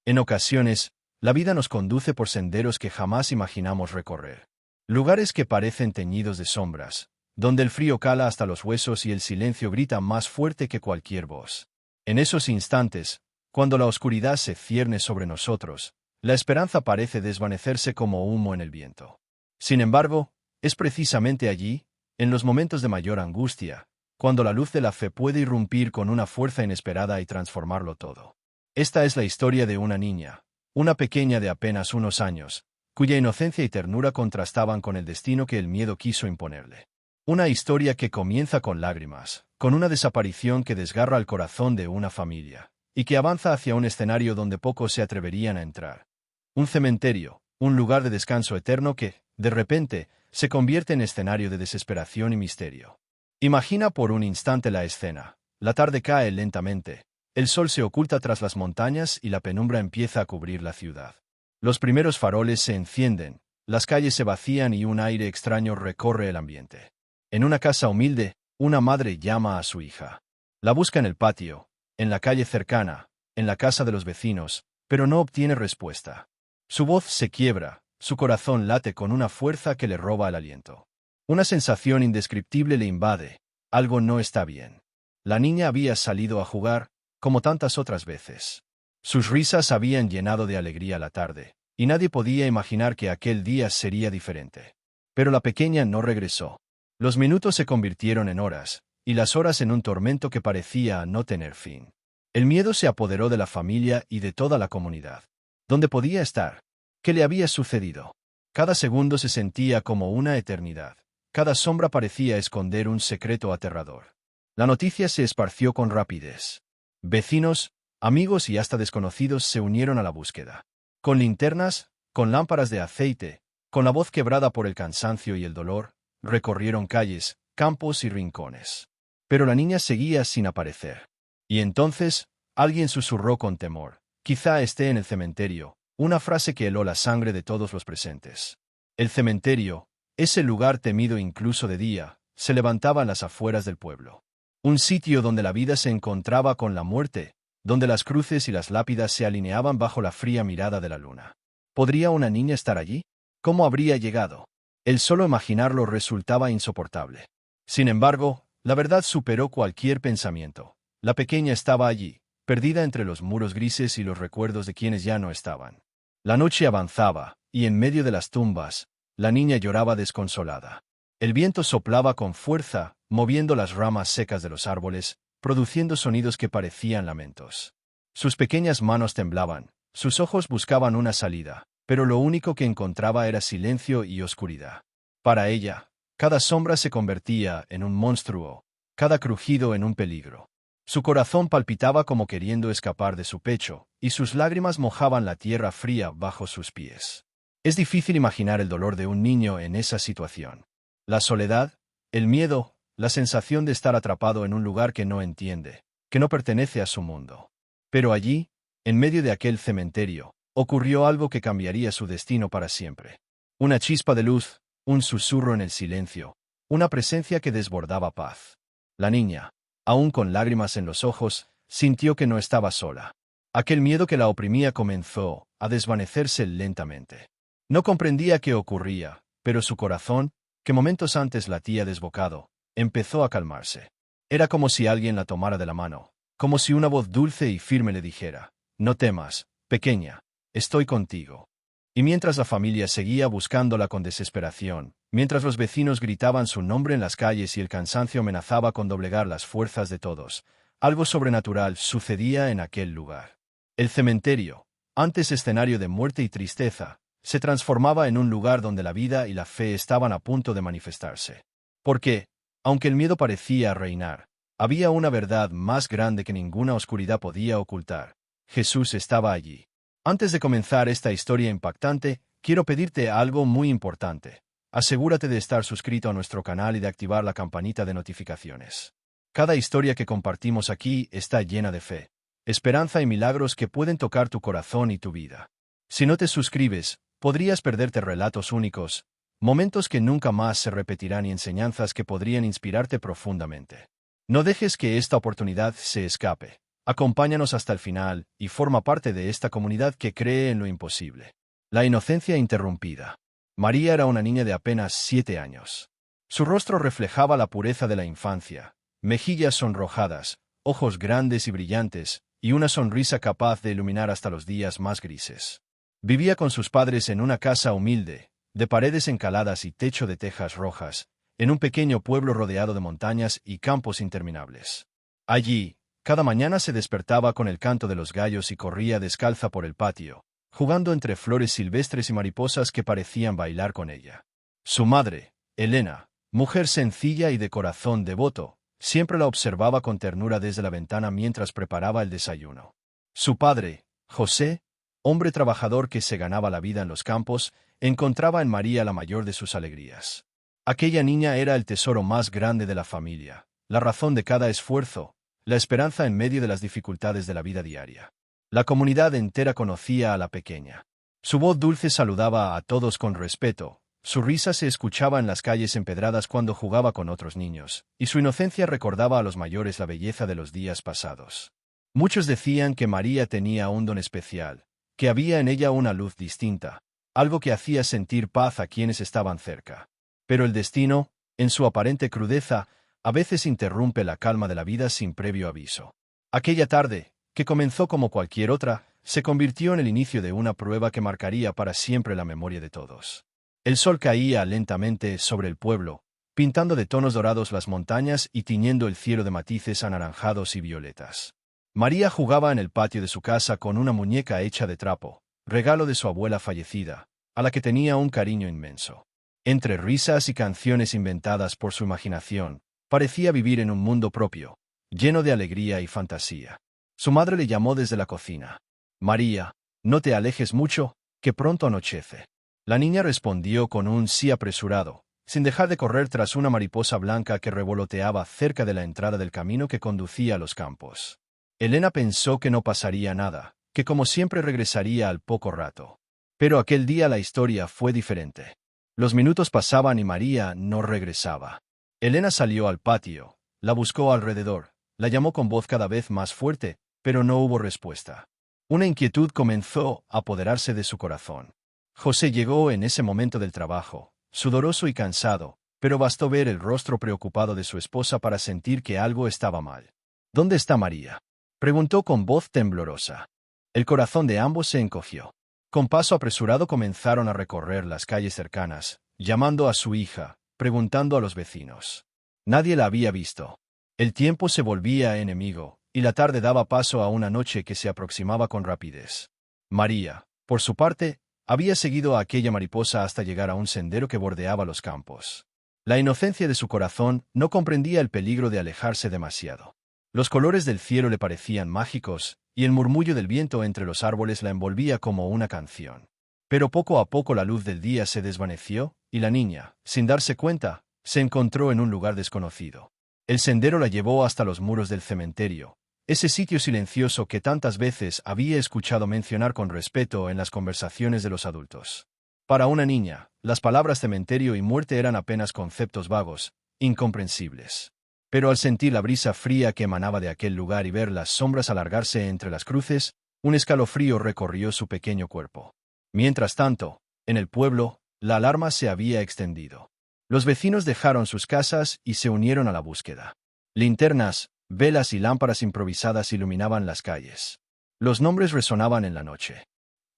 En ocasiones, la vida nos conduce por senderos que jamás imaginamos recorrer. Lugares que parecen teñidos de sombras, donde el frío cala hasta los huesos y el silencio grita más fuerte que cualquier voz. En esos instantes, cuando la oscuridad se cierne sobre nosotros, la esperanza parece desvanecerse como humo en el viento. Sin embargo, es precisamente allí, en los momentos de mayor angustia, cuando la luz de la fe puede irrumpir con una fuerza inesperada y transformarlo todo. Esta es la historia de una niña, una pequeña de apenas unos años, cuya inocencia y ternura contrastaban con el destino que el miedo quiso imponerle. Una historia que comienza con lágrimas, con una desaparición que desgarra el corazón de una familia, y que avanza hacia un escenario donde pocos se atreverían a entrar. Un cementerio, un lugar de descanso eterno que, de repente, se convierte en escenario de desesperación y misterio. Imagina por un instante la escena. La tarde cae lentamente, el sol se oculta tras las montañas y la penumbra empieza a cubrir la ciudad. Los primeros faroles se encienden, las calles se vacían y un aire extraño recorre el ambiente. En una casa humilde, una madre llama a su hija. La busca en el patio, en la calle cercana, en la casa de los vecinos, pero no obtiene respuesta. Su voz se quiebra, su corazón late con una fuerza que le roba el aliento. Una sensación indescriptible le invade. Algo no está bien. La niña había salido a jugar, como tantas otras veces. Sus risas habían llenado de alegría la tarde, y nadie podía imaginar que aquel día sería diferente. Pero la pequeña no regresó. Los minutos se convirtieron en horas, y las horas en un tormento que parecía no tener fin. El miedo se apoderó de la familia y de toda la comunidad. ¿Dónde podía estar? ¿Qué le había sucedido? Cada segundo se sentía como una eternidad. Cada sombra parecía esconder un secreto aterrador. La noticia se esparció con rapidez. Vecinos, amigos y hasta desconocidos se unieron a la búsqueda. Con linternas, con lámparas de aceite, con la voz quebrada por el cansancio y el dolor, recorrieron calles, campos y rincones. Pero la niña seguía sin aparecer. Y entonces, alguien susurró con temor: «Quizá esté en el cementerio», una frase que heló la sangre de todos los presentes. El cementerio, ese lugar temido incluso de día, se levantaba en las afueras del pueblo. Un sitio donde la vida se encontraba con la muerte, donde las cruces y las lápidas se alineaban bajo la fría mirada de la luna. ¿Podría una niña estar allí? ¿Cómo habría llegado? El solo imaginarlo resultaba insoportable. Sin embargo, la verdad superó cualquier pensamiento. La pequeña estaba allí, perdida entre los muros grises y los recuerdos de quienes ya no estaban. La noche avanzaba, y en medio de las tumbas, la niña lloraba desconsolada. El viento soplaba con fuerza, moviendo las ramas secas de los árboles, produciendo sonidos que parecían lamentos. Sus pequeñas manos temblaban, sus ojos buscaban una salida, pero lo único que encontraba era silencio y oscuridad. Para ella, cada sombra se convertía en un monstruo, cada crujido en un peligro. Su corazón palpitaba como queriendo escapar de su pecho, y sus lágrimas mojaban la tierra fría bajo sus pies. Es difícil imaginar el dolor de un niño en esa situación. La soledad, el miedo, la sensación de estar atrapado en un lugar que no entiende, que no pertenece a su mundo. Pero allí, en medio de aquel cementerio, ocurrió algo que cambiaría su destino para siempre. Una chispa de luz, un susurro en el silencio, una presencia que desbordaba paz. La niña, aún con lágrimas en los ojos, sintió que no estaba sola. Aquel miedo que la oprimía comenzó a desvanecerse lentamente. No comprendía qué ocurría, pero su corazón, que momentos antes latía desbocado, empezó a calmarse. Era como si alguien la tomara de la mano, como si una voz dulce y firme le dijera: «No temas, pequeña, estoy contigo». Y mientras la familia seguía buscándola con desesperación, mientras los vecinos gritaban su nombre en las calles y el cansancio amenazaba con doblegar las fuerzas de todos, algo sobrenatural sucedía en aquel lugar. El cementerio, antes escenario de muerte y tristeza, se transformaba en un lugar donde la vida y la fe estaban a punto de manifestarse. Porque, aunque el miedo parecía reinar, había una verdad más grande que ninguna oscuridad podía ocultar: Jesús estaba allí. Antes de comenzar esta historia impactante, quiero pedirte algo muy importante. Asegúrate de estar suscrito a nuestro canal y de activar la campanita de notificaciones. Cada historia que compartimos aquí está llena de fe, esperanza y milagros que pueden tocar tu corazón y tu vida. Si no te suscribes, podrías perderte relatos únicos, momentos que nunca más se repetirán y enseñanzas que podrían inspirarte profundamente. No dejes que esta oportunidad se escape. Acompáñanos hasta el final y forma parte de esta comunidad que cree en lo imposible. La inocencia interrumpida. María era una niña de apenas 7 años. Su rostro reflejaba la pureza de la infancia, mejillas sonrojadas, ojos grandes y brillantes, y una sonrisa capaz de iluminar hasta los días más grises. Vivía con sus padres en una casa humilde, de paredes encaladas y techo de tejas rojas, en un pequeño pueblo rodeado de montañas y campos interminables. Allí, cada mañana se despertaba con el canto de los gallos y corría descalza por el patio, jugando entre flores silvestres y mariposas que parecían bailar con ella. Su madre, Elena, mujer sencilla y de corazón devoto, siempre la observaba con ternura desde la ventana mientras preparaba el desayuno. Su padre, José, hombre trabajador que se ganaba la vida en los campos, encontraba en María la mayor de sus alegrías. Aquella niña era el tesoro más grande de la familia, la razón de cada esfuerzo, la esperanza en medio de las dificultades de la vida diaria. La comunidad entera conocía a la pequeña. Su voz dulce saludaba a todos con respeto, su risa se escuchaba en las calles empedradas cuando jugaba con otros niños, y su inocencia recordaba a los mayores la belleza de los días pasados. Muchos decían que María tenía un don especial, que había en ella una luz distinta, algo que hacía sentir paz a quienes estaban cerca. Pero el destino, en su aparente crudeza, a veces interrumpe la calma de la vida sin previo aviso. Aquella tarde, que comenzó como cualquier otra, se convirtió en el inicio de una prueba que marcaría para siempre la memoria de todos. El sol caía lentamente sobre el pueblo, pintando de tonos dorados las montañas y tiñendo el cielo de matices anaranjados y violetas. María jugaba en el patio de su casa con una muñeca hecha de trapo, regalo de su abuela fallecida, a la que tenía un cariño inmenso. Entre risas y canciones inventadas por su imaginación, parecía vivir en un mundo propio, lleno de alegría y fantasía. Su madre le llamó desde la cocina. «María, no te alejes mucho, que pronto anochece». La niña respondió con un sí apresurado, sin dejar de correr tras una mariposa blanca que revoloteaba cerca de la entrada del camino que conducía a los campos. Elena pensó que no pasaría nada, que como siempre regresaría al poco rato. Pero aquel día la historia fue diferente. Los minutos pasaban y María no regresaba. Elena salió al patio, la buscó alrededor, la llamó con voz cada vez más fuerte, pero no hubo respuesta. Una inquietud comenzó a apoderarse de su corazón. José llegó en ese momento del trabajo, sudoroso y cansado, pero bastó ver el rostro preocupado de su esposa para sentir que algo estaba mal. «¿Dónde está María?», preguntó con voz temblorosa. El corazón de ambos se encogió. Con paso apresurado comenzaron a recorrer las calles cercanas, llamando a su hija, preguntando a los vecinos. Nadie la había visto. El tiempo se volvía enemigo, y la tarde daba paso a una noche que se aproximaba con rapidez. María, por su parte, había seguido a aquella mariposa hasta llegar a un sendero que bordeaba los campos. La inocencia de su corazón no comprendía el peligro de alejarse demasiado. Los colores del cielo le parecían mágicos, y el murmullo del viento entre los árboles la envolvía como una canción. Pero poco a poco la luz del día se desvaneció, y la niña, sin darse cuenta, se encontró en un lugar desconocido. El sendero la llevó hasta los muros del cementerio, ese sitio silencioso que tantas veces había escuchado mencionar con respeto en las conversaciones de los adultos. Para una niña, las palabras cementerio y muerte eran apenas conceptos vagos, incomprensibles. Pero al sentir la brisa fría que emanaba de aquel lugar y ver las sombras alargarse entre las cruces, un escalofrío recorrió su pequeño cuerpo. Mientras tanto, en el pueblo, la alarma se había extendido. Los vecinos dejaron sus casas y se unieron a la búsqueda. Linternas, velas y lámparas improvisadas iluminaban las calles. Los nombres resonaban en la noche.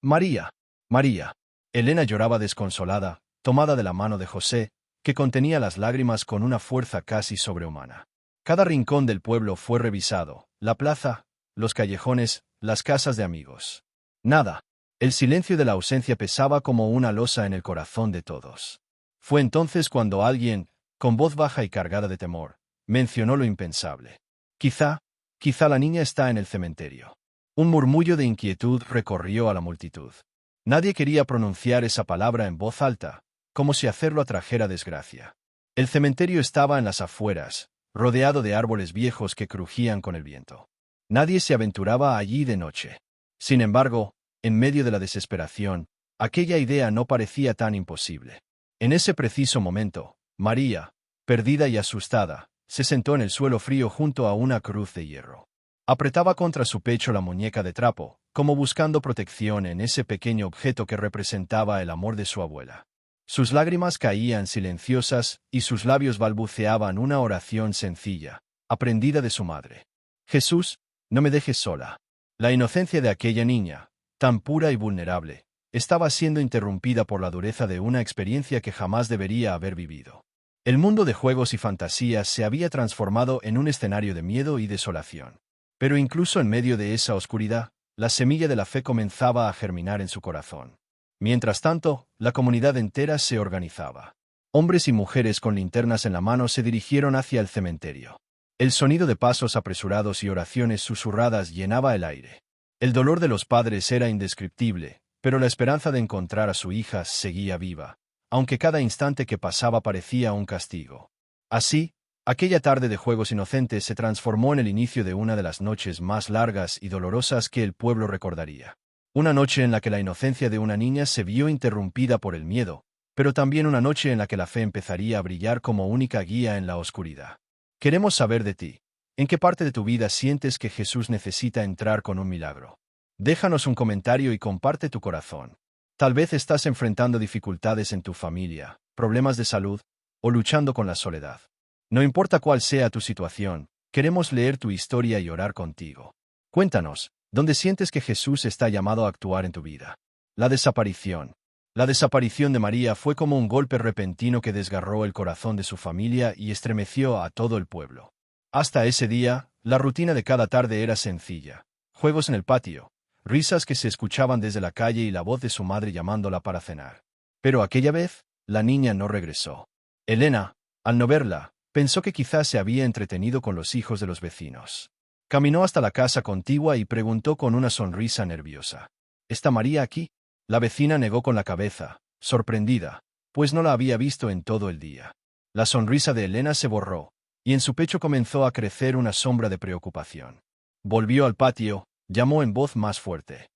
«María, María». Elena lloraba desconsolada, tomada de la mano de José, que contenía las lágrimas con una fuerza casi sobrehumana. Cada rincón del pueblo fue revisado, la plaza, los callejones, las casas de amigos. Nada. El silencio de la ausencia pesaba como una losa en el corazón de todos. Fue entonces cuando alguien, con voz baja y cargada de temor, mencionó lo impensable. Quizá la niña está en el cementerio. Un murmullo de inquietud recorrió a la multitud. Nadie quería pronunciar esa palabra en voz alta, como si hacerlo atrajera desgracia. El cementerio estaba en las afueras, rodeado de árboles viejos que crujían con el viento. Nadie se aventuraba allí de noche. Sin embargo, en medio de la desesperación, aquella idea no parecía tan imposible. En ese preciso momento, María, perdida y asustada, se sentó en el suelo frío junto a una cruz de hierro. Apretaba contra su pecho la muñeca de trapo, como buscando protección en ese pequeño objeto que representaba el amor de su abuela. Sus lágrimas caían silenciosas y sus labios balbuceaban una oración sencilla, aprendida de su madre. Jesús, no me dejes sola. La inocencia de aquella niña, tan pura y vulnerable, estaba siendo interrumpida por la dureza de una experiencia que jamás debería haber vivido. El mundo de juegos y fantasías se había transformado en un escenario de miedo y desolación. Pero incluso en medio de esa oscuridad, la semilla de la fe comenzaba a germinar en su corazón. Mientras tanto, la comunidad entera se organizaba. Hombres y mujeres con linternas en la mano se dirigieron hacia el cementerio. El sonido de pasos apresurados y oraciones susurradas llenaba el aire. El dolor de los padres era indescriptible, pero la esperanza de encontrar a su hija seguía viva, aunque cada instante que pasaba parecía un castigo. Así, aquella tarde de juegos inocentes se transformó en el inicio de una de las noches más largas y dolorosas que el pueblo recordaría. Una noche en la que la inocencia de una niña se vio interrumpida por el miedo, pero también una noche en la que la fe empezaría a brillar como única guía en la oscuridad. Queremos saber de ti. ¿En qué parte de tu vida sientes que Jesús necesita entrar con un milagro? Déjanos un comentario y comparte tu corazón. Tal vez estás enfrentando dificultades en tu familia, problemas de salud, o luchando con la soledad. No importa cuál sea tu situación, queremos leer tu historia y orar contigo. Cuéntanos, ¿dónde sientes que Jesús está llamado a actuar en tu vida? La desaparición. La desaparición de María fue como un golpe repentino que desgarró el corazón de su familia y estremeció a todo el pueblo. Hasta ese día, la rutina de cada tarde era sencilla. Juegos en el patio, risas que se escuchaban desde la calle y la voz de su madre llamándola para cenar. Pero aquella vez, la niña no regresó. Elena, al no verla, pensó que quizás se había entretenido con los hijos de los vecinos. Caminó hasta la casa contigua y preguntó con una sonrisa nerviosa: ¿Está María aquí? La vecina negó con la cabeza, sorprendida, pues no la había visto en todo el día. La sonrisa de Elena se borró, y en su pecho comenzó a crecer una sombra de preocupación. Volvió al patio, llamó en voz más fuerte: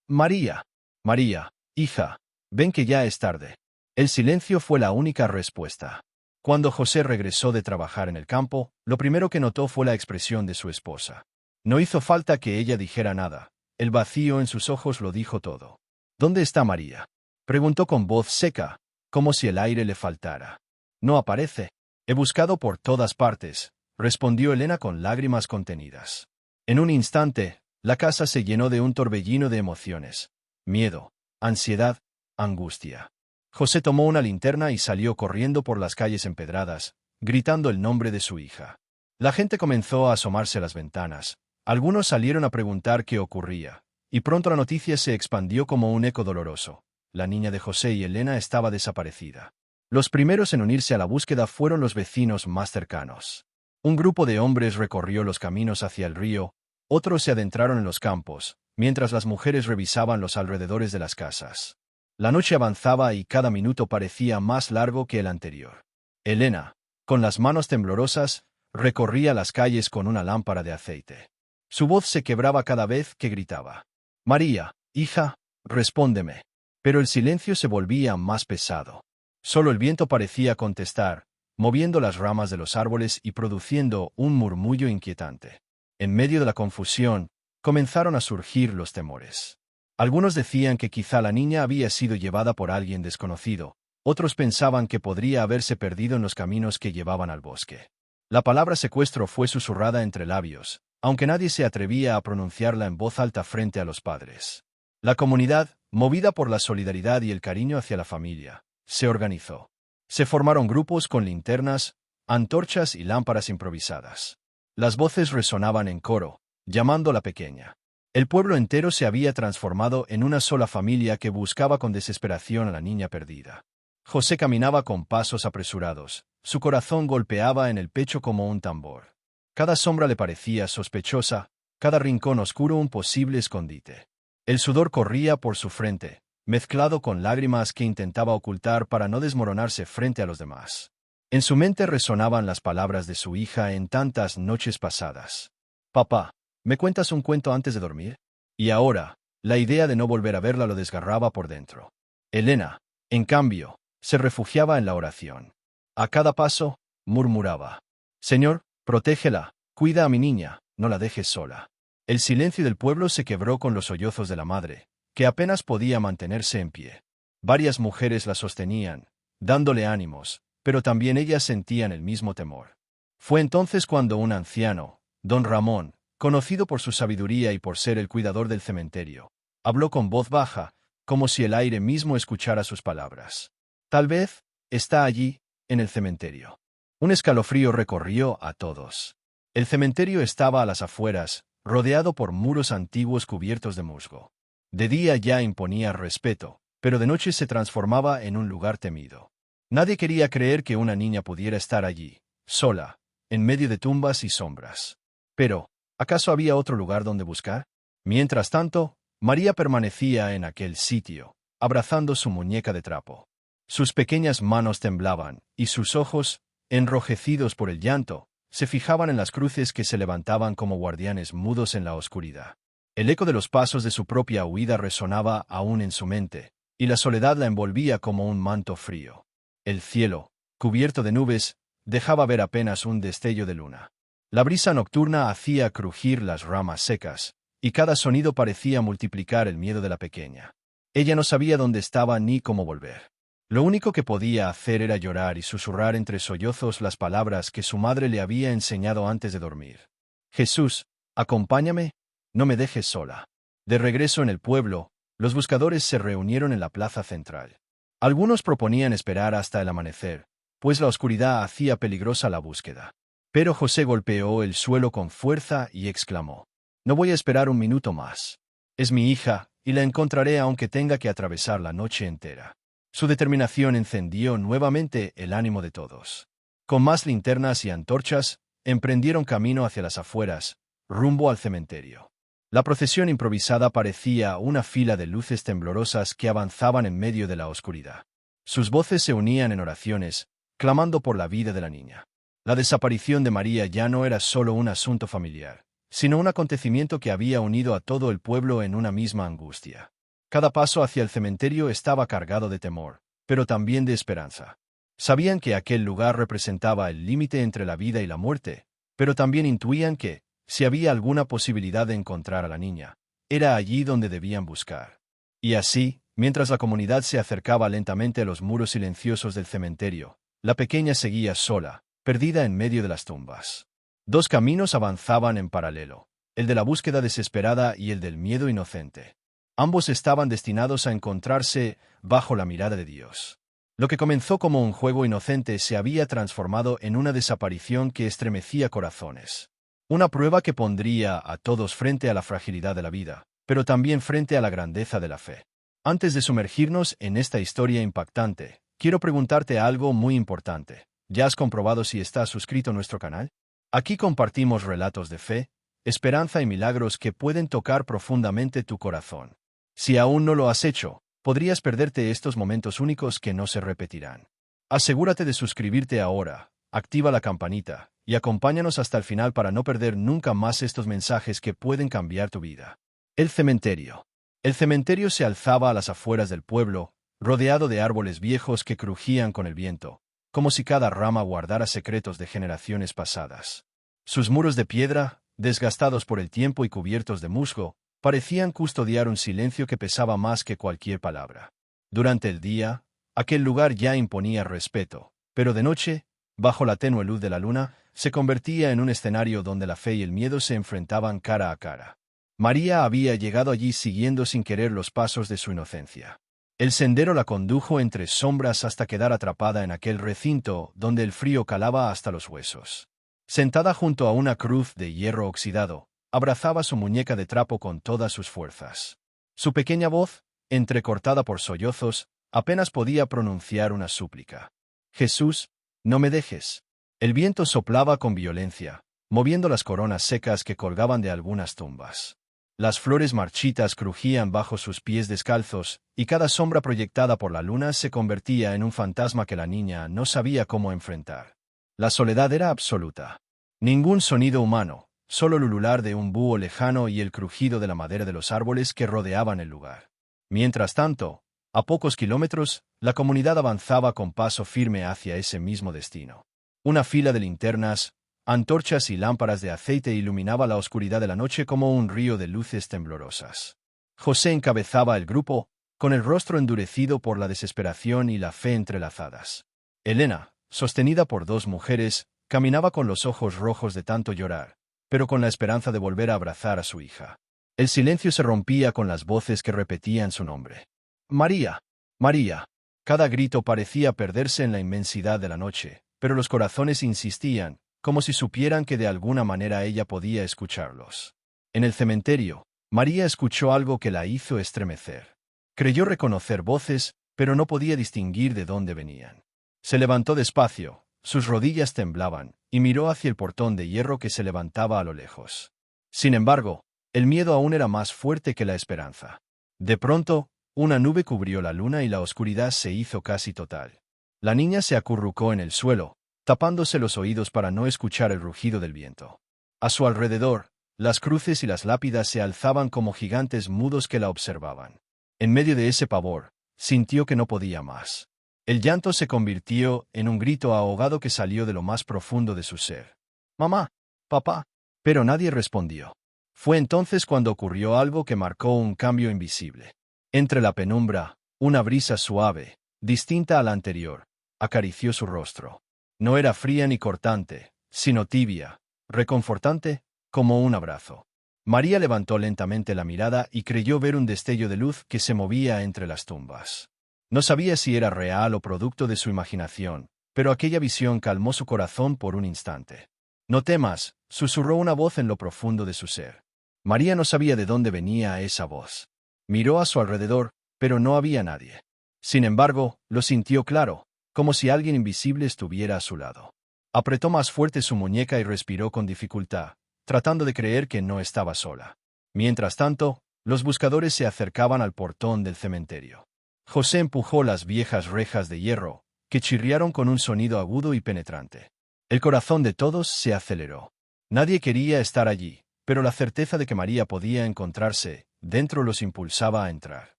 María, María, hija, ven que ya es tarde. El silencio fue la única respuesta. Cuando José regresó de trabajar en el campo, lo primero que notó fue la expresión de su esposa. No hizo falta que ella dijera nada, el vacío en sus ojos lo dijo todo. ¿Dónde está María?, preguntó con voz seca, como si el aire le faltara. No aparece. He buscado por todas partes, respondió Elena con lágrimas contenidas. En un instante, la casa se llenó de un torbellino de emociones: miedo, ansiedad, angustia. José tomó una linterna y salió corriendo por las calles empedradas, gritando el nombre de su hija. La gente comenzó a asomarse a las ventanas. Algunos salieron a preguntar qué ocurría, y pronto la noticia se expandió como un eco doloroso: la niña de José y Elena estaba desaparecida. Los primeros en unirse a la búsqueda fueron los vecinos más cercanos. Un grupo de hombres recorrió los caminos hacia el río, otros se adentraron en los campos, mientras las mujeres revisaban los alrededores de las casas. La noche avanzaba y cada minuto parecía más largo que el anterior. Elena, con las manos temblorosas, recorría las calles con una lámpara de aceite. Su voz se quebraba cada vez que gritaba: María, hija, respóndeme. Pero el silencio se volvía más pesado. Solo el viento parecía contestar, moviendo las ramas de los árboles y produciendo un murmullo inquietante. En medio de la confusión, comenzaron a surgir los temores. Algunos decían que quizá la niña había sido llevada por alguien desconocido, otros pensaban que podría haberse perdido en los caminos que llevaban al bosque. La palabra secuestro fue susurrada entre labios, aunque nadie se atrevía a pronunciarla en voz alta frente a los padres. La comunidad, movida por la solidaridad y el cariño hacia la familia, se organizó. Se formaron grupos con linternas, antorchas y lámparas improvisadas. Las voces resonaban en coro, llamando a la pequeña. El pueblo entero se había transformado en una sola familia que buscaba con desesperación a la niña perdida. José caminaba con pasos apresurados, su corazón golpeaba en el pecho como un tambor. Cada sombra le parecía sospechosa, cada rincón oscuro un posible escondite. El sudor corría por su frente, mezclado con lágrimas que intentaba ocultar para no desmoronarse frente a los demás. En su mente resonaban las palabras de su hija en tantas noches pasadas: Papá, ¿me cuentas un cuento antes de dormir? Y ahora, la idea de no volver a verla lo desgarraba por dentro. Elena, en cambio, se refugiaba en la oración. A cada paso, murmuraba: Señor, protégela, cuida a mi niña, no la dejes sola. El silencio del pueblo se quebró con los sollozos de la madre, que apenas podía mantenerse en pie. Varias mujeres la sostenían, dándole ánimos, pero también ellas sentían el mismo temor. Fue entonces cuando un anciano, don Ramón, conocido por su sabiduría y por ser el cuidador del cementerio, habló con voz baja, como si el aire mismo escuchara sus palabras. Tal vez está allí, en el cementerio. Un escalofrío recorrió a todos. El cementerio estaba a las afueras, rodeado por muros antiguos cubiertos de musgo. De día ya imponía respeto, pero de noche se transformaba en un lugar temido. Nadie quería creer que una niña pudiera estar allí, sola, en medio de tumbas y sombras. Pero, ¿acaso había otro lugar donde buscar? Mientras tanto, María permanecía en aquel sitio, abrazando su muñeca de trapo. Sus pequeñas manos temblaban, y sus ojos, enrojecidos por el llanto, se fijaban en las cruces que se levantaban como guardianes mudos en la oscuridad. El eco de los pasos de su propia huida resonaba aún en su mente, y la soledad la envolvía como un manto frío. El cielo, cubierto de nubes, dejaba ver apenas un destello de luna. La brisa nocturna hacía crujir las ramas secas, y cada sonido parecía multiplicar el miedo de la pequeña. Ella no sabía dónde estaba ni cómo volver. Lo único que podía hacer era llorar y susurrar entre sollozos las palabras que su madre le había enseñado antes de dormir. Jesús, acompáñame, no me dejes sola. De regreso en el pueblo, los buscadores se reunieron en la plaza central. Algunos proponían esperar hasta el amanecer, pues la oscuridad hacía peligrosa la búsqueda. Pero José golpeó el suelo con fuerza y exclamó: «No voy a esperar un minuto más. Es mi hija, y la encontraré aunque tenga que atravesar la noche entera». Su determinación encendió nuevamente el ánimo de todos. Con más linternas y antorchas, emprendieron camino hacia las afueras, rumbo al cementerio. La procesión improvisada parecía una fila de luces temblorosas que avanzaban en medio de la oscuridad. Sus voces se unían en oraciones, clamando por la vida de la niña. La desaparición de María ya no era solo un asunto familiar, sino un acontecimiento que había unido a todo el pueblo en una misma angustia. Cada paso hacia el cementerio estaba cargado de temor, pero también de esperanza. Sabían que aquel lugar representaba el límite entre la vida y la muerte, pero también intuían que, si había alguna posibilidad de encontrar a la niña, era allí donde debían buscar. Y así, mientras la comunidad se acercaba lentamente a los muros silenciosos del cementerio, la pequeña seguía sola, perdida en medio de las tumbas. Dos caminos avanzaban en paralelo, el de la búsqueda desesperada y el del miedo inocente. Ambos estaban destinados a encontrarse bajo la mirada de Dios. Lo que comenzó como un juego inocente se había transformado en una desaparición que estremecía corazones. Una prueba que pondría a todos frente a la fragilidad de la vida, pero también frente a la grandeza de la fe. Antes de sumergirnos en esta historia impactante, quiero preguntarte algo muy importante. ¿Ya has comprobado si estás suscrito a nuestro canal? Aquí compartimos relatos de fe, esperanza y milagros que pueden tocar profundamente tu corazón. Si aún no lo has hecho, podrías perderte estos momentos únicos que no se repetirán. Asegúrate de suscribirte ahora, activa la campanita, y acompáñanos hasta el final para no perder nunca más estos mensajes que pueden cambiar tu vida. El cementerio. El cementerio se alzaba a las afueras del pueblo, rodeado de árboles viejos que crujían con el viento, como si cada rama guardara secretos de generaciones pasadas. Sus muros de piedra, desgastados por el tiempo y cubiertos de musgo, parecían custodiar un silencio que pesaba más que cualquier palabra. Durante el día, aquel lugar ya imponía respeto, pero de noche, bajo la tenue luz de la luna, se convertía en un escenario donde la fe y el miedo se enfrentaban cara a cara. María había llegado allí siguiendo sin querer los pasos de su inocencia. El sendero la condujo entre sombras hasta quedar atrapada en aquel recinto donde el frío calaba hasta los huesos. Sentada junto a una cruz de hierro oxidado, abrazaba su muñeca de trapo con todas sus fuerzas. Su pequeña voz, entrecortada por sollozos, apenas podía pronunciar una súplica. «Jesús, no me dejes». El viento soplaba con violencia, moviendo las coronas secas que colgaban de algunas tumbas. Las flores marchitas crujían bajo sus pies descalzos, y cada sombra proyectada por la luna se convertía en un fantasma que la niña no sabía cómo enfrentar. La soledad era absoluta. Ningún sonido humano, solo el ulular de un búho lejano y el crujido de la madera de los árboles que rodeaban el lugar. Mientras tanto, a pocos kilómetros, la comunidad avanzaba con paso firme hacia ese mismo destino. Una fila de linternas, Antorchas y lámparas de aceite iluminaba la oscuridad de la noche como un río de luces temblorosas. José encabezaba el grupo, con el rostro endurecido por la desesperación y la fe entrelazadas. Elena, sostenida por dos mujeres, caminaba con los ojos rojos de tanto llorar, pero con la esperanza de volver a abrazar a su hija. El silencio se rompía con las voces que repetían su nombre. María, María. Cada grito parecía perderse en la inmensidad de la noche, pero los corazones insistían, como si supieran que de alguna manera ella podía escucharlos. En el cementerio, María escuchó algo que la hizo estremecer. Creyó reconocer voces, pero no podía distinguir de dónde venían. Se levantó despacio, sus rodillas temblaban, y miró hacia el portón de hierro que se levantaba a lo lejos. Sin embargo, el miedo aún era más fuerte que la esperanza. De pronto, una nube cubrió la luna y la oscuridad se hizo casi total. La niña se acurrucó en el suelo, tapándose los oídos para no escuchar el rugido del viento. A su alrededor, las cruces y las lápidas se alzaban como gigantes mudos que la observaban. En medio de ese pavor, sintió que no podía más. El llanto se convirtió en un grito ahogado que salió de lo más profundo de su ser. «Mamá, papá». Pero nadie respondió. Fue entonces cuando ocurrió algo que marcó un cambio invisible. Entre la penumbra, una brisa suave, distinta a la anterior, acarició su rostro. No era fría ni cortante, sino tibia, reconfortante, como un abrazo. María levantó lentamente la mirada y creyó ver un destello de luz que se movía entre las tumbas. No sabía si era real o producto de su imaginación, pero aquella visión calmó su corazón por un instante. «No temas», susurró una voz en lo profundo de su ser. María no sabía de dónde venía esa voz. Miró a su alrededor, pero no había nadie. Sin embargo, lo sintió claro, como si alguien invisible estuviera a su lado. Apretó más fuerte su muñeca y respiró con dificultad, tratando de creer que no estaba sola. Mientras tanto, los buscadores se acercaban al portón del cementerio. José empujó las viejas rejas de hierro, que chirriaron con un sonido agudo y penetrante. El corazón de todos se aceleró. Nadie quería estar allí, pero la certeza de que María podía encontrarse dentro los impulsaba a entrar.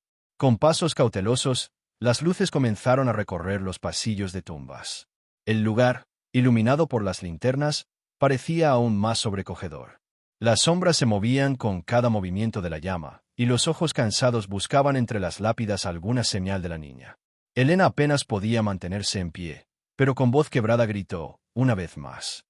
Con pasos cautelosos, las luces comenzaron a recorrer los pasillos de tumbas. El lugar, iluminado por las linternas, parecía aún más sobrecogedor. Las sombras se movían con cada movimiento de la llama, y los ojos cansados buscaban entre las lápidas alguna señal de la niña. Elena apenas podía mantenerse en pie, pero con voz quebrada gritó, una vez más: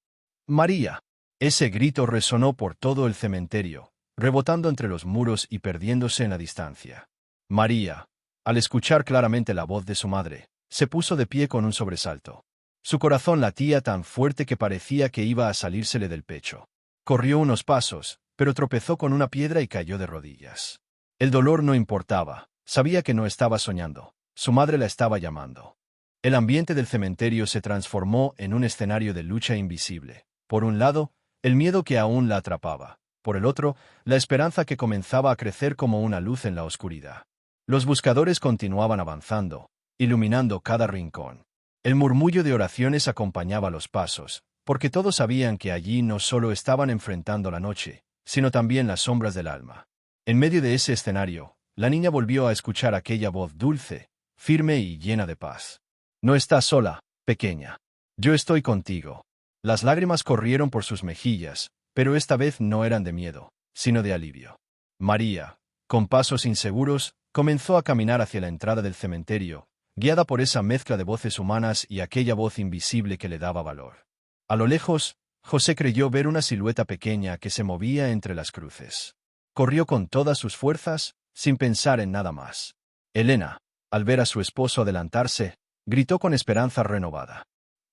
«María». Ese grito resonó por todo el cementerio, rebotando entre los muros y perdiéndose en la distancia. María, al escuchar claramente la voz de su madre, se puso de pie con un sobresalto. Su corazón latía tan fuerte que parecía que iba a salírsele del pecho. Corrió unos pasos, pero tropezó con una piedra y cayó de rodillas. El dolor no importaba, sabía que no estaba soñando, su madre la estaba llamando. El ambiente del cementerio se transformó en un escenario de lucha invisible. Por un lado, el miedo que aún la atrapaba. Por el otro, la esperanza que comenzaba a crecer como una luz en la oscuridad. Los buscadores continuaban avanzando, iluminando cada rincón. El murmullo de oraciones acompañaba los pasos, porque todos sabían que allí no solo estaban enfrentando la noche, sino también las sombras del alma. En medio de ese escenario, la niña volvió a escuchar aquella voz dulce, firme y llena de paz. «No estás sola, pequeña. Yo estoy contigo». Las lágrimas corrieron por sus mejillas, pero esta vez no eran de miedo, sino de alivio. María, con pasos inseguros, comenzó a caminar hacia la entrada del cementerio, guiada por esa mezcla de voces humanas y aquella voz invisible que le daba valor. A lo lejos, José creyó ver una silueta pequeña que se movía entre las cruces. Corrió con todas sus fuerzas, sin pensar en nada más. Elena, al ver a su esposo adelantarse, gritó con esperanza renovada: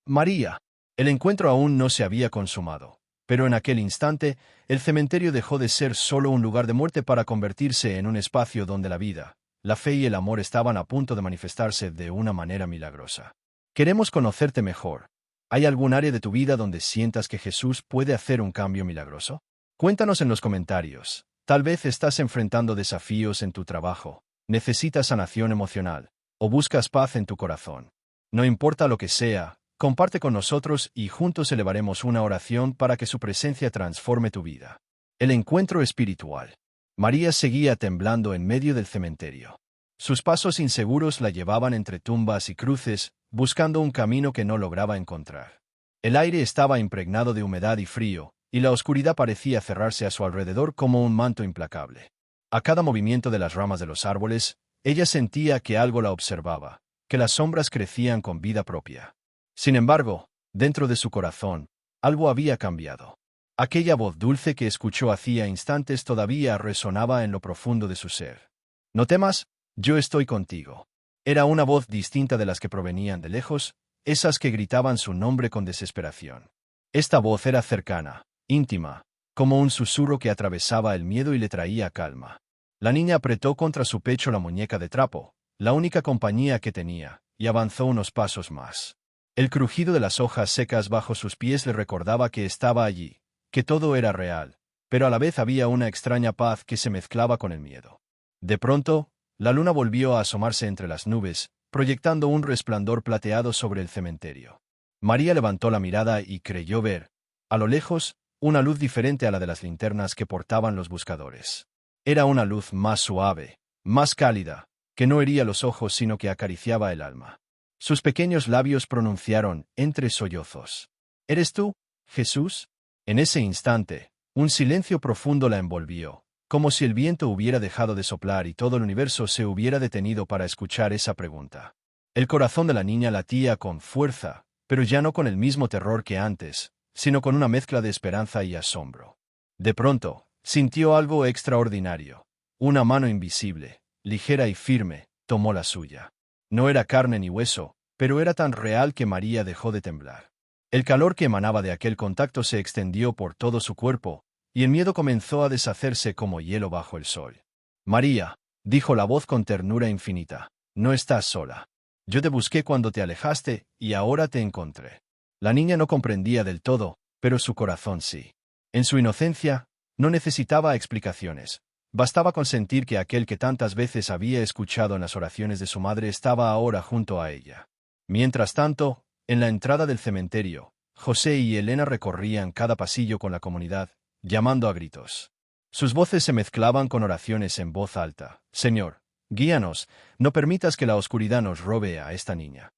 «María». El encuentro aún no se había consumado, pero en aquel instante, el cementerio dejó de ser solo un lugar de muerte para convertirse en un espacio donde la vida, la fe y el amor estaban a punto de manifestarse de una manera milagrosa. Queremos conocerte mejor. ¿Hay algún área de tu vida donde sientas que Jesús puede hacer un cambio milagroso? Cuéntanos en los comentarios. Tal vez estás enfrentando desafíos en tu trabajo, necesitas sanación emocional, o buscas paz en tu corazón. No importa lo que sea, comparte con nosotros y juntos elevaremos una oración para que su presencia transforme tu vida. El encuentro espiritual. María seguía temblando en medio del cementerio. Sus pasos inseguros la llevaban entre tumbas y cruces, buscando un camino que no lograba encontrar. El aire estaba impregnado de humedad y frío, y la oscuridad parecía cerrarse a su alrededor como un manto implacable. A cada movimiento de las ramas de los árboles, ella sentía que algo la observaba, que las sombras crecían con vida propia. Sin embargo, dentro de su corazón, algo había cambiado. Aquella voz dulce que escuchó hacía instantes todavía resonaba en lo profundo de su ser. «No temas, yo estoy contigo». Era una voz distinta de las que provenían de lejos, esas que gritaban su nombre con desesperación. Esta voz era cercana, íntima, como un susurro que atravesaba el miedo y le traía calma. La niña apretó contra su pecho la muñeca de trapo, la única compañía que tenía, y avanzó unos pasos más. El crujido de las hojas secas bajo sus pies le recordaba que estaba allí, que todo era real, pero a la vez había una extraña paz que se mezclaba con el miedo. De pronto, la luna volvió a asomarse entre las nubes, proyectando un resplandor plateado sobre el cementerio. María levantó la mirada y creyó ver, a lo lejos, una luz diferente a la de las linternas que portaban los buscadores. Era una luz más suave, más cálida, que no hería los ojos sino que acariciaba el alma. Sus pequeños labios pronunciaron, entre sollozos: «¿Eres tú, Jesús?». En ese instante, un silencio profundo la envolvió, como si el viento hubiera dejado de soplar y todo el universo se hubiera detenido para escuchar esa pregunta. El corazón de la niña latía con fuerza, pero ya no con el mismo terror que antes, sino con una mezcla de esperanza y asombro. De pronto, sintió algo extraordinario. Una mano invisible, ligera y firme, tomó la suya. No era carne ni hueso, pero era tan real que María dejó de temblar. El calor que emanaba de aquel contacto se extendió por todo su cuerpo, y el miedo comenzó a deshacerse como hielo bajo el sol. «María», dijo la voz con ternura infinita, «no estás sola. Yo te busqué cuando te alejaste, y ahora te encontré». La niña no comprendía del todo, pero su corazón sí. En su inocencia, no necesitaba explicaciones. Bastaba con sentir que aquel que tantas veces había escuchado en las oraciones de su madre estaba ahora junto a ella. Mientras tanto, en la entrada del cementerio, José y Elena recorrían cada pasillo con la comunidad, llamando a gritos. Sus voces se mezclaban con oraciones en voz alta: «Señor, guíanos, no permitas que la oscuridad nos robe a esta niña».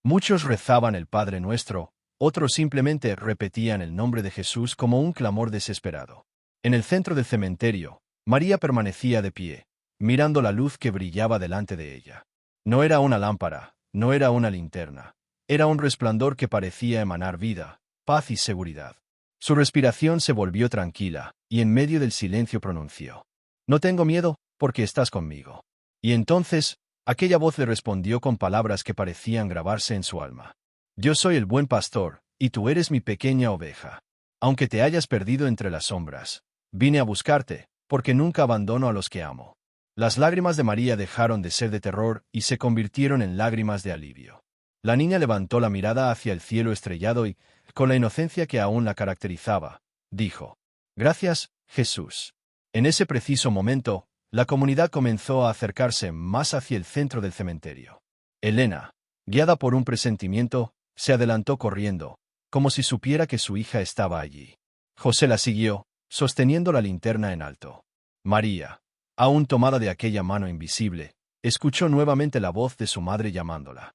Muchos rezaban el Padre Nuestro, otros simplemente repetían el nombre de Jesús como un clamor desesperado. En el centro del cementerio, María permanecía de pie, mirando la luz que brillaba delante de ella. No era una lámpara, no era una linterna, era un resplandor que parecía emanar vida, paz y seguridad. Su respiración se volvió tranquila, y en medio del silencio pronunció: «No tengo miedo, porque estás conmigo». Y entonces, aquella voz le respondió con palabras que parecían grabarse en su alma: «Yo soy el buen pastor, y tú eres mi pequeña oveja. Aunque te hayas perdido entre las sombras, vine a buscarte, porque nunca abandono a los que amo». Las lágrimas de María dejaron de ser de terror y se convirtieron en lágrimas de alivio. La niña levantó la mirada hacia el cielo estrellado y, con la inocencia que aún la caracterizaba, dijo: «Gracias, Jesús». En ese preciso momento, la comunidad comenzó a acercarse más hacia el centro del cementerio. Elena, guiada por un presentimiento, se adelantó corriendo, como si supiera que su hija estaba allí. José la siguió, sosteniendo la linterna en alto. María, aún tomada de aquella mano invisible, escuchó nuevamente la voz de su madre llamándola: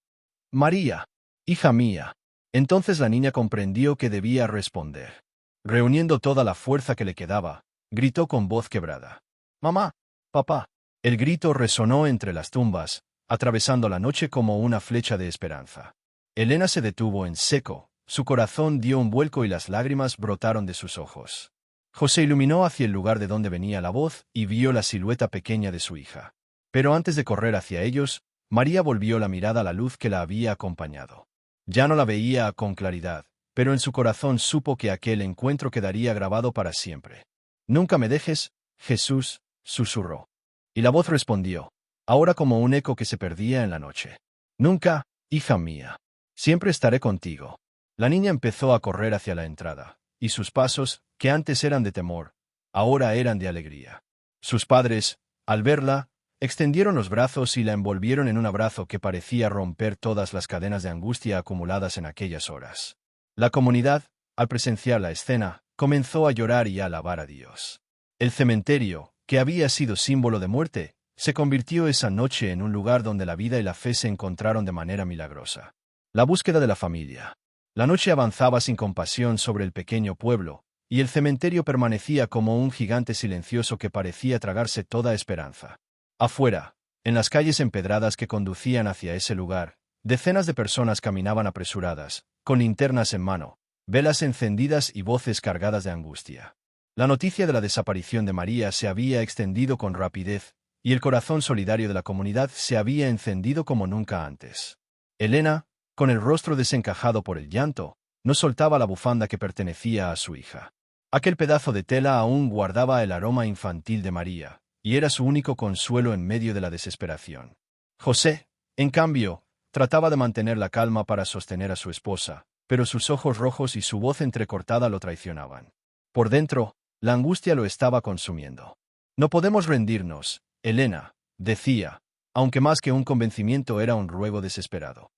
«María, hija mía». Entonces la niña comprendió que debía responder. Reuniendo toda la fuerza que le quedaba, gritó con voz quebrada: «Mamá, papá». El grito resonó entre las tumbas, atravesando la noche como una flecha de esperanza. Elena se detuvo en seco, su corazón dio un vuelco y las lágrimas brotaron de sus ojos. José iluminó hacia el lugar de donde venía la voz y vio la silueta pequeña de su hija. Pero antes de correr hacia ellos, María volvió la mirada a la luz que la había acompañado. Ya no la veía con claridad, pero en su corazón supo que aquel encuentro quedaría grabado para siempre. «Nunca me dejes, Jesús», susurró. Y la voz respondió, ahora como un eco que se perdía en la noche: «Nunca, hija mía. Siempre estaré contigo». La niña empezó a correr hacia la entrada, y sus pasos, que antes eran de temor, ahora eran de alegría. Sus padres, al verla, extendieron los brazos y la envolvieron en un abrazo que parecía romper todas las cadenas de angustia acumuladas en aquellas horas. La comunidad, al presenciar la escena, comenzó a llorar y a alabar a Dios. El cementerio, que había sido símbolo de muerte, se convirtió esa noche en un lugar donde la vida y la fe se encontraron de manera milagrosa. La búsqueda de la familia. La noche avanzaba sin compasión sobre el pequeño pueblo, y el cementerio permanecía como un gigante silencioso que parecía tragarse toda esperanza. Afuera, en las calles empedradas que conducían hacia ese lugar, decenas de personas caminaban apresuradas, con linternas en mano, velas encendidas y voces cargadas de angustia. La noticia de la desaparición de María se había extendido con rapidez, y el corazón solidario de la comunidad se había encendido como nunca antes. Elena, con el rostro desencajado por el llanto, no soltaba la bufanda que pertenecía a su hija. Aquel pedazo de tela aún guardaba el aroma infantil de María, y era su único consuelo en medio de la desesperación. José, en cambio, trataba de mantener la calma para sostener a su esposa, pero sus ojos rojos y su voz entrecortada lo traicionaban. Por dentro, la angustia lo estaba consumiendo. No podemos rendirnos, Elena, decía, aunque más que un convencimiento era un ruego desesperado.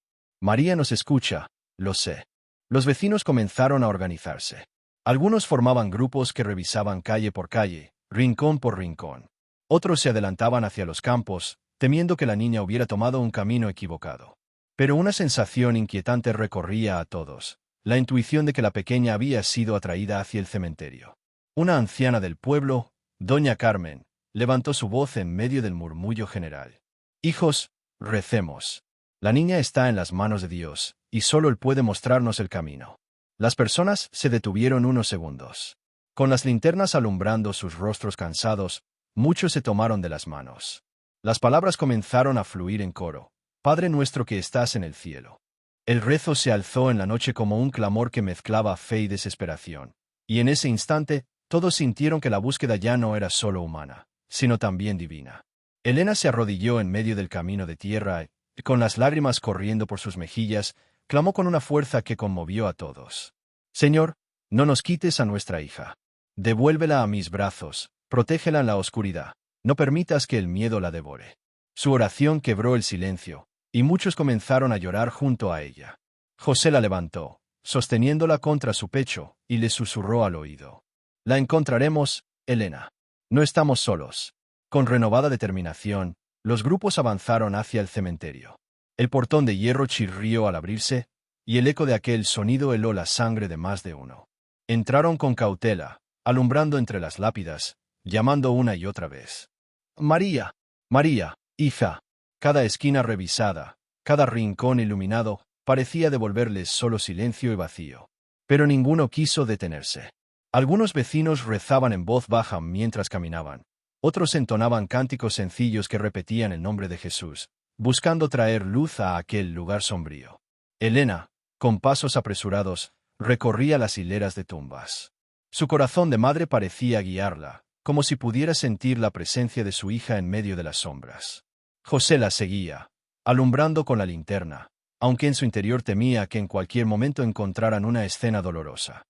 María nos escucha, lo sé. Los vecinos comenzaron a organizarse. Algunos formaban grupos que revisaban calle por calle, rincón por rincón. Otros se adelantaban hacia los campos, temiendo que la niña hubiera tomado un camino equivocado. Pero una sensación inquietante recorría a todos, la intuición de que la pequeña había sido atraída hacia el cementerio. Una anciana del pueblo, doña Carmen, levantó su voz en medio del murmullo general. Hijos, recemos. La niña está en las manos de Dios, y solo Él puede mostrarnos el camino. Las personas se detuvieron unos segundos. Con las linternas alumbrando sus rostros cansados, muchos se tomaron de las manos. Las palabras comenzaron a fluir en coro. Padre nuestro que estás en el cielo. El rezo se alzó en la noche como un clamor que mezclaba fe y desesperación. Y en ese instante, todos sintieron que la búsqueda ya no era solo humana, sino también divina. Elena se arrodilló en medio del camino de tierra y, con las lágrimas corriendo por sus mejillas, clamó con una fuerza que conmovió a todos. Señor, no nos quites a nuestra hija. Devuélvela a mis brazos, protégela en la oscuridad, no permitas que el miedo la devore. Su oración quebró el silencio, y muchos comenzaron a llorar junto a ella. José la levantó, sosteniéndola contra su pecho, y le susurró al oído. La encontraremos, Elena. No estamos solos. Con renovada determinación, los grupos avanzaron hacia el cementerio. El portón de hierro chirrió al abrirse, y el eco de aquel sonido heló la sangre de más de uno. Entraron con cautela, alumbrando entre las lápidas, llamando una y otra vez. María, María, hija. Cada esquina revisada, cada rincón iluminado, parecía devolverles solo silencio y vacío. Pero ninguno quiso detenerse. Algunos vecinos rezaban en voz baja mientras caminaban. Otros entonaban cánticos sencillos que repetían el nombre de Jesús, buscando traer luz a aquel lugar sombrío. Elena, con pasos apresurados, recorría las hileras de tumbas. Su corazón de madre parecía guiarla, como si pudiera sentir la presencia de su hija en medio de las sombras. José la seguía, alumbrando con la linterna, aunque en su interior temía que en cualquier momento encontraran una escena dolorosa.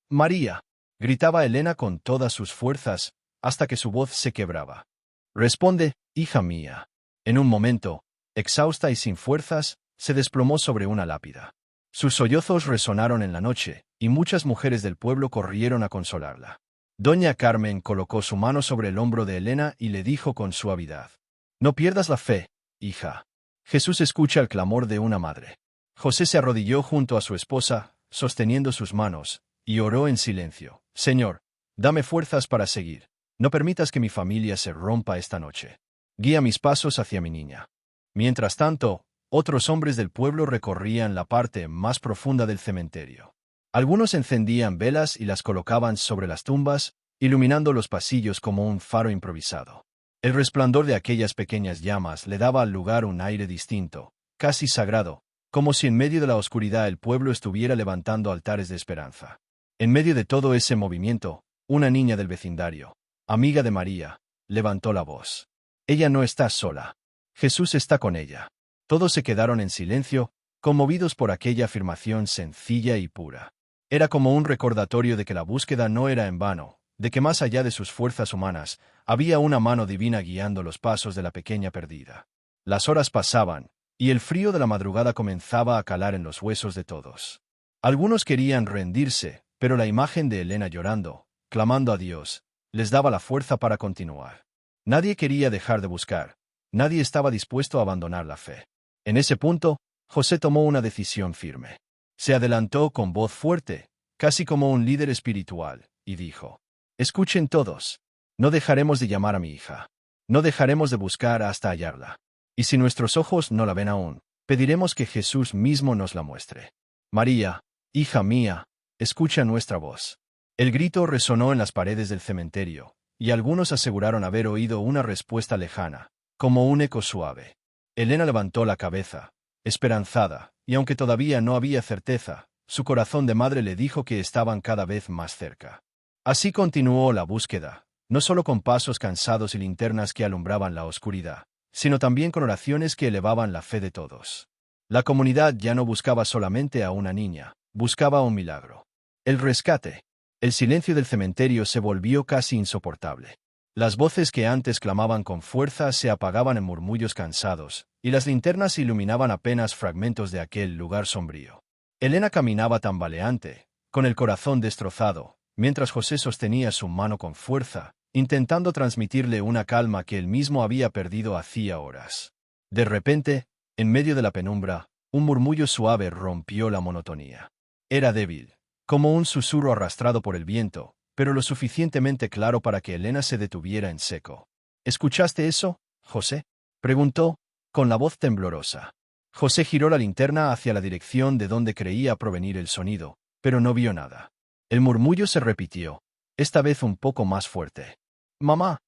María, gritaba Elena con todas sus fuerzas, hasta que su voz se quebraba. Responde, hija mía. En un momento, exhausta y sin fuerzas, se desplomó sobre una lápida. Sus sollozos resonaron en la noche, y muchas mujeres del pueblo corrieron a consolarla. Doña Carmen colocó su mano sobre el hombro de Elena y le dijo con suavidad: No pierdas la fe, hija. Jesús escucha el clamor de una madre. José se arrodilló junto a su esposa, sosteniendo sus manos, y oró en silencio. Señor, dame fuerzas para seguir. No permitas que mi familia se rompa esta noche. Guía mis pasos hacia mi niña. Mientras tanto, otros hombres del pueblo recorrían la parte más profunda del cementerio. Algunos encendían velas y las colocaban sobre las tumbas, iluminando los pasillos como un faro improvisado. El resplandor de aquellas pequeñas llamas le daba al lugar un aire distinto, casi sagrado, como si en medio de la oscuridad el pueblo estuviera levantando altares de esperanza. En medio de todo ese movimiento, una niña del vecindario, amiga de María, levantó la voz. Ella no está sola. Jesús está con ella. Todos se quedaron en silencio, conmovidos por aquella afirmación sencilla y pura. Era como un recordatorio de que la búsqueda no era en vano, de que más allá de sus fuerzas humanas, había una mano divina guiando los pasos de la pequeña perdida. Las horas pasaban, y el frío de la madrugada comenzaba a calar en los huesos de todos. Algunos querían rendirse, pero la imagen de Elena llorando, clamando a Dios, les daba la fuerza para continuar. Nadie quería dejar de buscar. Nadie estaba dispuesto a abandonar la fe. En ese punto, José tomó una decisión firme. Se adelantó con voz fuerte, casi como un líder espiritual, y dijo: «Escuchen todos. No dejaremos de llamar a mi hija. No dejaremos de buscar hasta hallarla. Y si nuestros ojos no la ven aún, pediremos que Jesús mismo nos la muestre. María, hija mía, escucha nuestra voz». El grito resonó en las paredes del cementerio, y algunos aseguraron haber oído una respuesta lejana, como un eco suave. Elena levantó la cabeza, esperanzada, y aunque todavía no había certeza, su corazón de madre le dijo que estaban cada vez más cerca. Así continuó la búsqueda, no solo con pasos cansados y linternas que alumbraban la oscuridad, sino también con oraciones que elevaban la fe de todos. La comunidad ya no buscaba solamente a una niña, buscaba un milagro. El rescate. El silencio del cementerio se volvió casi insoportable. Las voces que antes clamaban con fuerza se apagaban en murmullos cansados, y las linternas iluminaban apenas fragmentos de aquel lugar sombrío. Elena caminaba tambaleante, con el corazón destrozado, mientras José sostenía su mano con fuerza, intentando transmitirle una calma que él mismo había perdido hacía horas. De repente, en medio de la penumbra, un murmullo suave rompió la monotonía. Era débil, como un susurro arrastrado por el viento, pero lo suficientemente claro para que Elena se detuviera en seco. ¿Escuchaste eso, José?, preguntó, con la voz temblorosa. José giró la linterna hacia la dirección de donde creía provenir el sonido, pero no vio nada. El murmullo se repitió, esta vez un poco más fuerte. «Mamá».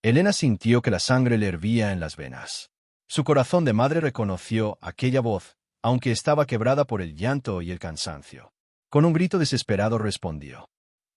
Elena sintió que la sangre le hervía en las venas. Su corazón de madre reconoció aquella voz, aunque estaba quebrada por el llanto y el cansancio. Con un grito desesperado respondió: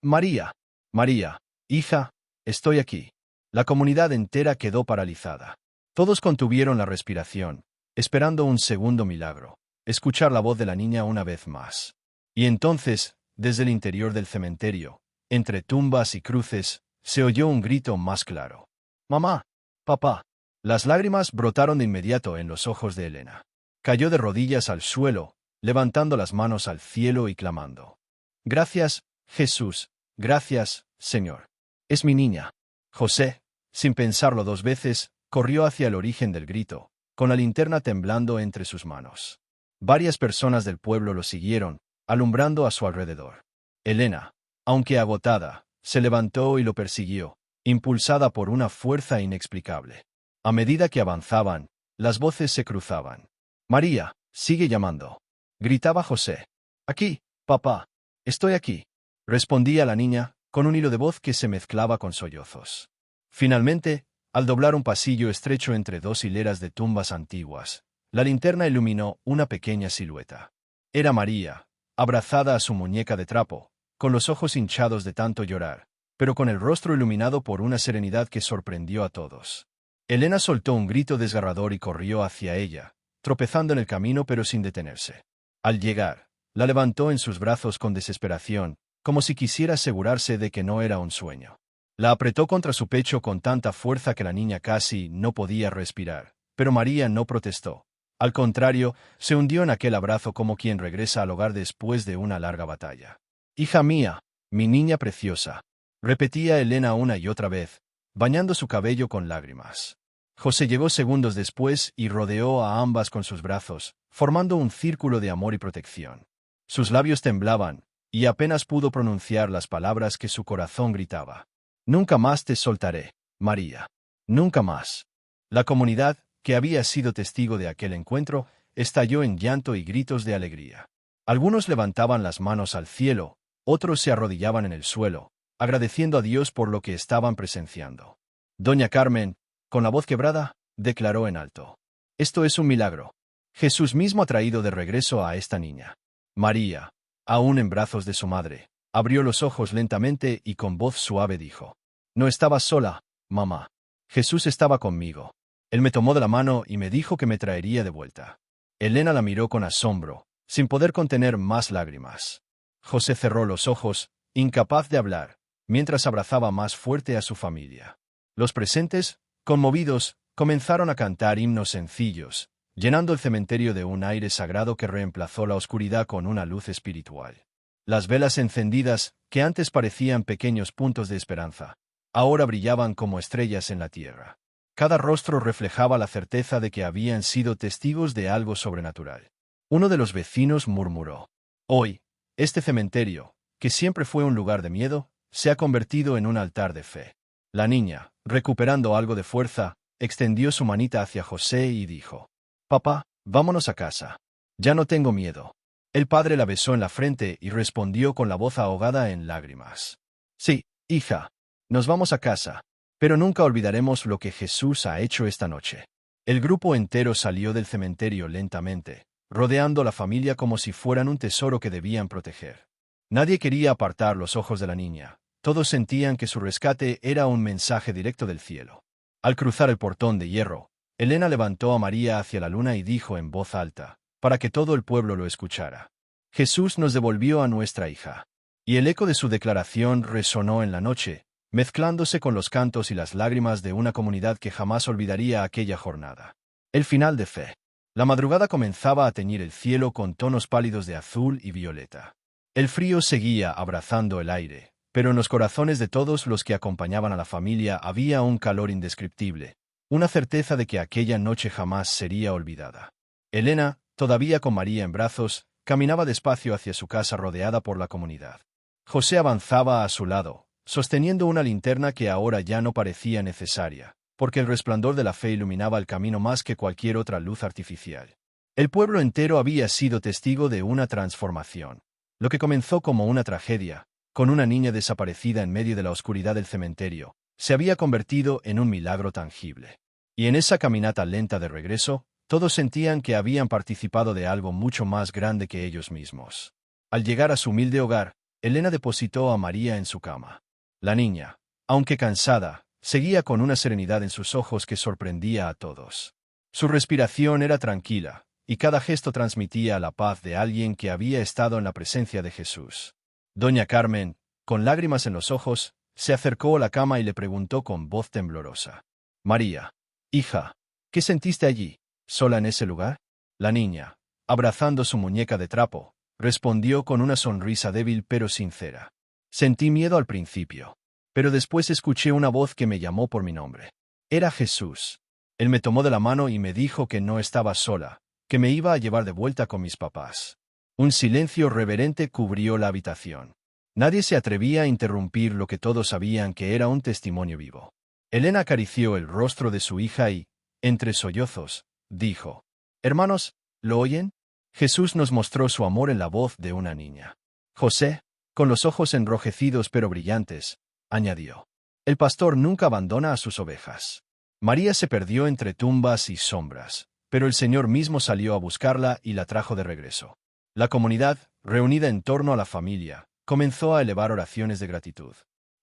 «María, María, hija, estoy aquí». La comunidad entera quedó paralizada. Todos contuvieron la respiración, esperando un segundo milagro, escuchar la voz de la niña una vez más. Y entonces, desde el interior del cementerio, entre tumbas y cruces, se oyó un grito más claro. «Mamá, papá». Las lágrimas brotaron de inmediato en los ojos de Elena. Cayó de rodillas al suelo, levantando las manos al cielo y clamando: «Gracias, Jesús, gracias, Señor. Es mi niña». José, sin pensarlo dos veces, corrió hacia el origen del grito, con la linterna temblando entre sus manos. Varias personas del pueblo lo siguieron, alumbrando a su alrededor. Elena, aunque agotada, se levantó y lo persiguió, impulsada por una fuerza inexplicable. A medida que avanzaban, las voces se cruzaban. «María, sigue llamando», gritaba José. «Aquí, papá. Estoy aquí», respondía la niña, con un hilo de voz que se mezclaba con sollozos. Finalmente, al doblar un pasillo estrecho entre dos hileras de tumbas antiguas, la linterna iluminó una pequeña silueta. Era María, abrazada a su muñeca de trapo, con los ojos hinchados de tanto llorar, pero con el rostro iluminado por una serenidad que sorprendió a todos. Elena soltó un grito desgarrador y corrió hacia ella, tropezando en el camino pero sin detenerse. Al llegar, la levantó en sus brazos con desesperación, como si quisiera asegurarse de que no era un sueño. La apretó contra su pecho con tanta fuerza que la niña casi no podía respirar, pero María no protestó. Al contrario, se hundió en aquel abrazo como quien regresa al hogar después de una larga batalla. «Hija mía, mi niña preciosa», repetía Elena una y otra vez, bañando su cabello con lágrimas. José llegó segundos después y rodeó a ambas con sus brazos, formando un círculo de amor y protección. Sus labios temblaban, y apenas pudo pronunciar las palabras que su corazón gritaba. «Nunca más te soltaré, María. Nunca más». La comunidad, que había sido testigo de aquel encuentro, estalló en llanto y gritos de alegría. Algunos levantaban las manos al cielo, otros se arrodillaban en el suelo, agradeciendo a Dios por lo que estaban presenciando. Doña Carmen, con la voz quebrada, declaró en alto: «Esto es un milagro. Jesús mismo ha traído de regreso a esta niña». María, aún en brazos de su madre, abrió los ojos lentamente y con voz suave dijo: «No estaba sola, mamá. Jesús estaba conmigo. Él me tomó de la mano y me dijo que me traería de vuelta». Elena la miró con asombro, sin poder contener más lágrimas. José cerró los ojos, incapaz de hablar, mientras abrazaba más fuerte a su familia. Los presentes, conmovidos, comenzaron a cantar himnos sencillos, llenando el cementerio de un aire sagrado que reemplazó la oscuridad con una luz espiritual. Las velas encendidas, que antes parecían pequeños puntos de esperanza, ahora brillaban como estrellas en la tierra. Cada rostro reflejaba la certeza de que habían sido testigos de algo sobrenatural. Uno de los vecinos murmuró: Hoy, este cementerio, que siempre fue un lugar de miedo, se ha convertido en un altar de fe. La niña, recuperando algo de fuerza, extendió su manita hacia José y dijo: «Papá, vámonos a casa. Ya no tengo miedo». El padre la besó en la frente y respondió con la voz ahogada en lágrimas: «Sí, hija, nos vamos a casa, pero nunca olvidaremos lo que Jesús ha hecho esta noche». El grupo entero salió del cementerio lentamente, rodeando a la familia como si fueran un tesoro que debían proteger. Nadie quería apartar los ojos de la niña. Todos sentían que su rescate era un mensaje directo del cielo. Al cruzar el portón de hierro, Elena levantó a María hacia la luna y dijo en voz alta, para que todo el pueblo lo escuchara: «Jesús nos devolvió a nuestra hija». Y el eco de su declaración resonó en la noche, mezclándose con los cantos y las lágrimas de una comunidad que jamás olvidaría aquella jornada. El final de fe. La madrugada comenzaba a teñir el cielo con tonos pálidos de azul y violeta. El frío seguía abrazando el aire, pero en los corazones de todos los que acompañaban a la familia había un calor indescriptible, una certeza de que aquella noche jamás sería olvidada. Elena, todavía con María en brazos, caminaba despacio hacia su casa rodeada por la comunidad. José avanzaba a su lado, sosteniendo una linterna que ahora ya no parecía necesaria, porque el resplandor de la fe iluminaba el camino más que cualquier otra luz artificial. El pueblo entero había sido testigo de una transformación. Lo que comenzó como una tragedia, con una niña desaparecida en medio de la oscuridad del cementerio, se había convertido en un milagro tangible. Y en esa caminata lenta de regreso, todos sentían que habían participado de algo mucho más grande que ellos mismos. Al llegar a su humilde hogar, Elena depositó a María en su cama. La niña, aunque cansada, seguía con una serenidad en sus ojos que sorprendía a todos. Su respiración era tranquila, y cada gesto transmitía la paz de alguien que había estado en la presencia de Jesús. Doña Carmen, con lágrimas en los ojos, se acercó a la cama y le preguntó con voz temblorosa: «María, hija, ¿qué sentiste allí, sola en ese lugar?». La niña, abrazando su muñeca de trapo, respondió con una sonrisa débil pero sincera: «Sentí miedo al principio, pero después escuché una voz que me llamó por mi nombre. Era Jesús. Él me tomó de la mano y me dijo que no estaba sola, que me iba a llevar de vuelta con mis papás». Un silencio reverente cubrió la habitación. Nadie se atrevía a interrumpir lo que todos sabían que era un testimonio vivo. Elena acarició el rostro de su hija y, entre sollozos, dijo: «Hermanos, ¿lo oyen? Jesús nos mostró su amor en la voz de una niña». José, con los ojos enrojecidos pero brillantes, añadió: «El pastor nunca abandona a sus ovejas». María se perdió entre tumbas y sombras, pero el Señor mismo salió a buscarla y la trajo de regreso. La comunidad, reunida en torno a la familia, comenzó a elevar oraciones de gratitud.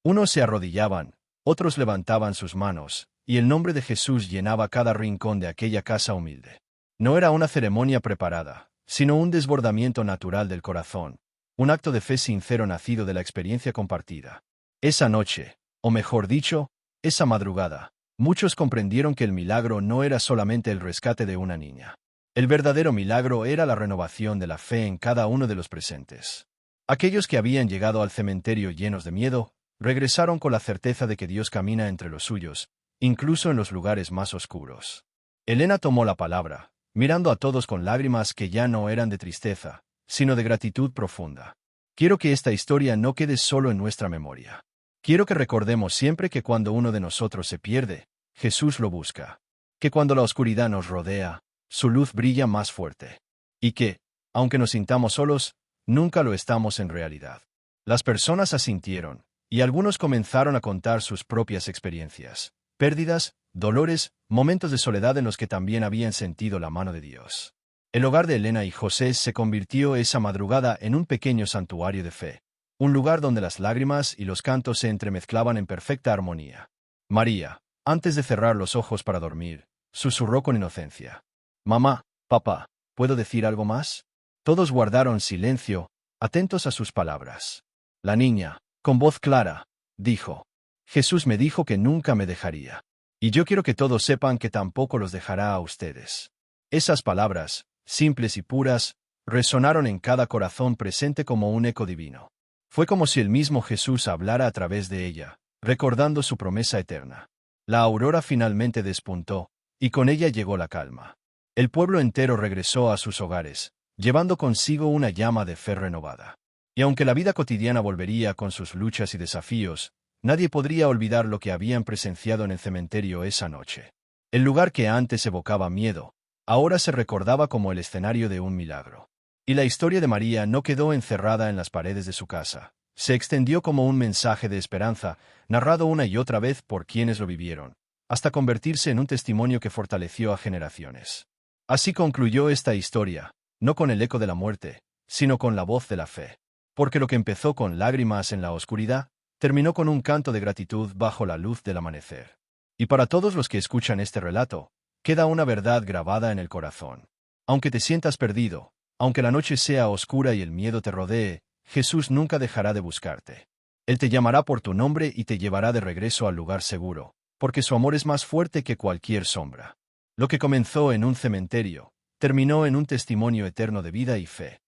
Unos se arrodillaban, otros levantaban sus manos, y el nombre de Jesús llenaba cada rincón de aquella casa humilde. No era una ceremonia preparada, sino un desbordamiento natural del corazón, un acto de fe sincero nacido de la experiencia compartida. Esa noche, o mejor dicho, esa madrugada, muchos comprendieron que el milagro no era solamente el rescate de una niña. El verdadero milagro era la renovación de la fe en cada uno de los presentes. Aquellos que habían llegado al cementerio llenos de miedo, regresaron con la certeza de que Dios camina entre los suyos, incluso en los lugares más oscuros. Elena tomó la palabra, mirando a todos con lágrimas que ya no eran de tristeza, sino de gratitud profunda. Quiero que esta historia no quede solo en nuestra memoria. Quiero que recordemos siempre que cuando uno de nosotros se pierde, Jesús lo busca. Que cuando la oscuridad nos rodea, su luz brilla más fuerte. Y que, aunque nos sintamos solos, nunca lo estamos en realidad. Las personas asintieron, y algunos comenzaron a contar sus propias experiencias, pérdidas, dolores, momentos de soledad en los que también habían sentido la mano de Dios. El hogar de Elena y José se convirtió esa madrugada en un pequeño santuario de fe, un lugar donde las lágrimas y los cantos se entremezclaban en perfecta armonía. María, antes de cerrar los ojos para dormir, susurró con inocencia: «Mamá, papá, ¿puedo decir algo más?». Todos guardaron silencio, atentos a sus palabras. La niña, con voz clara, dijo: «Jesús me dijo que nunca me dejaría. Y yo quiero que todos sepan que tampoco los dejará a ustedes». Esas palabras, simples y puras, resonaron en cada corazón presente como un eco divino. Fue como si el mismo Jesús hablara a través de ella, recordando su promesa eterna. La aurora finalmente despuntó, y con ella llegó la calma. El pueblo entero regresó a sus hogares, llevando consigo una llama de fe renovada. Y aunque la vida cotidiana volvería con sus luchas y desafíos, nadie podría olvidar lo que habían presenciado en el cementerio esa noche. El lugar que antes evocaba miedo, ahora se recordaba como el escenario de un milagro. Y la historia de María no quedó encerrada en las paredes de su casa. Se extendió como un mensaje de esperanza, narrado una y otra vez por quienes lo vivieron, hasta convertirse en un testimonio que fortaleció a generaciones. Así concluyó esta historia, no con el eco de la muerte, sino con la voz de la fe. Porque lo que empezó con lágrimas en la oscuridad, terminó con un canto de gratitud bajo la luz del amanecer. Y para todos los que escuchan este relato, queda una verdad grabada en el corazón. Aunque te sientas perdido, aunque la noche sea oscura y el miedo te rodee, Jesús nunca dejará de buscarte. Él te llamará por tu nombre y te llevará de regreso al lugar seguro, porque su amor es más fuerte que cualquier sombra. Lo que comenzó en un cementerio, terminó en un testimonio eterno de vida y fe.